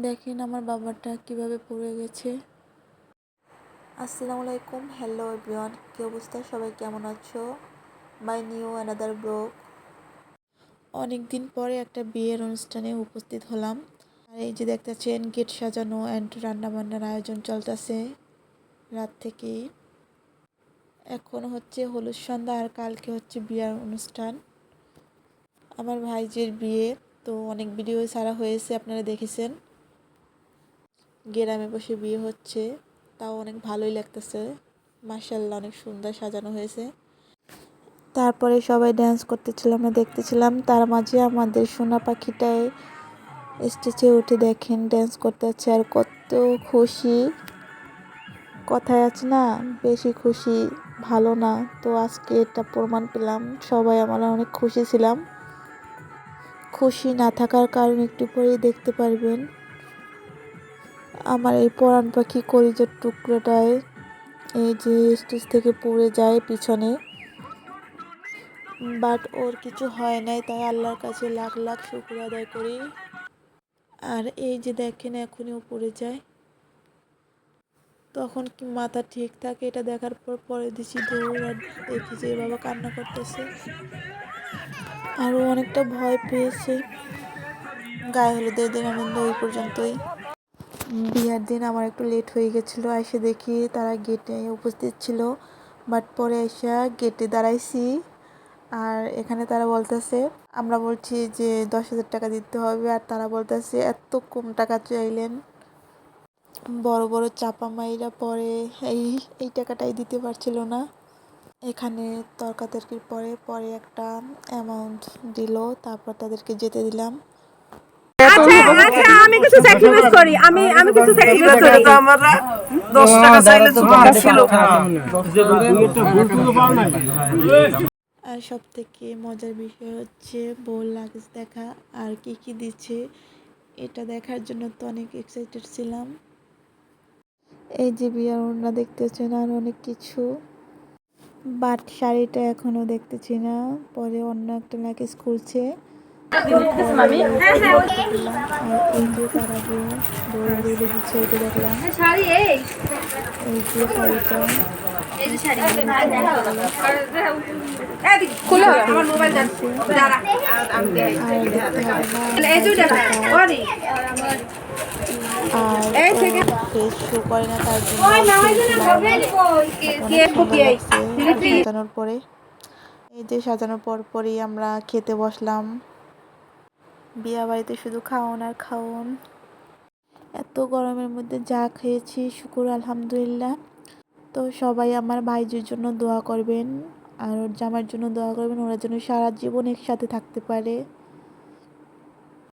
দেখেন আমার বাবাটা কিভাবে পড়ে গেছে। আসসালামু আলাইকুম, হ্যালো এভরিওয়ান, কি অবস্থা, সবাই কেমন আছো? My new another blog. অনেক দিন পরে একটা বিয়ের অনুষ্ঠানে উপস্থিত হলাম। আর এই যে দেখতেছেন গেট সাজানো অ্যান্ড রান্নাবান্নার আয়োজন চলতেছে রাত থেকেই। এখন হচ্ছে হলুদ সন্ধ্যা আর কালকে হচ্ছে বিয়ের অনুষ্ঠান। আমার ভাইজির বিয়ে, তো অনেক ভিডিও ছাড়া হয়েছে, আপনারা দেখেছেন। গ্রামে বসে বিয়ে হচ্ছে, তাও অনেক ভালোই লাগতেছে। মাশাআল্লাহ, অনেক সুন্দর সাজানো হয়েছে। তারপরে সবাই ড্যান্স করতেছিলাম, আমরা দেখতেছিলাম। তার মাঝে আমাদের সোনা পাখিটাই স্টেজে উঠে দেখেন ড্যান্স করতে আছে, আর কত খুশি। কথায় আছে না, বেশি খুশি ভালো না, তো আজকে এটা প্রমাণ পেলাম। সবাই আমরা অনেক খুশি ছিলাম। খুশি না থাকার কারণ একটু পরেই দেখতে পারবেন। আমার এই পরাণ পাখি কলিজার টুকরোটায় এই যে স্টেজ থেকে পড়ে যায় পিছনে, বাট ওর কিছু হয় নাই, তাই আল্লাহর কাছে লাখ লাখ শুকর আদায় করি। আর এই যে দেখেন এখনই ও পড়ে যায়, তখন কি মাথা ঠিক থাকে এটা দেখার পর পরে দিছি দৌড়, আর দেখি যে বাবা কান্না করতেছে। আরও অনেকটা ভয় পেয়েছে। গায়ে হলুদের দিন আনন্দ ওই পর্যন্তই। বিয়ার দিন আমার একটু লেট হয়ে গেছিলো, এসে দেখি তারা গেটে উপস্থিত ছিল। বাট পরে এসে গেটে দাঁড়াইছি, আর এখানে তারা বলতেছে, আমরা বলছি যে 10,000 টাকা দিতে হবে, আর তারা বলতেছে এত কম টাকা চাইলেন। বড় বড় চাপা মাইরা পরে এই এই টাকাটাই দিতে পারছিল না। এখানে তর্কাতর্কির পরে পরে একটা অ্যামাউন্ট দিল, তারপর তাদেরকে যেতে দিলাম। আচ্ছা আচ্ছা, আমি কিছু স্যাক্রিফাইস করি, আমি কিছু স্যাক্রিফাইস করি। আমরা 10 টাকা চাইলে যুক্তি ছিল। আর সব থেকে মজার বিষয় হচ্ছে বউর লাগেজ দেখা, আর কি কি দিচ্ছে এটা দেখার জন্য তো অনেক এক্সাইটেড ছিলাম। এই যে বিয়ার ওড়না দেখতেছেন, আর অনেক কিছু, বাট শাড়িটা এখনো দেখতেছি না। পরে অন্য একটা লাগেজ খুলছে, আর এই যে তার আগে বউয়ের বেঁধে দিচ্ছে, এটা দেখলাম। এই যে শাড়িটা খুলে আমার মোবাইল যাচ্ছে, দাঁড়া আর দেখতে হবে না, আর ফেস শো করে না, তার জন্য সাজানোর পরে এই যে সাজানোর পরই আমরা খেতে বসলাম। বিয়া বাড়িতে শুধু খাওন আর খাওন। এত গরমের মধ্যে যা খেয়েছি শুকুর আলহামদুলিল্লাহ। তো সবাই আমার ভাইজির জন্য দোয়া করবেন, আর ওর জামার জন্য দোয়া করবেন, ওরা যেন সারা জীবন একসাথে থাকতে পারে।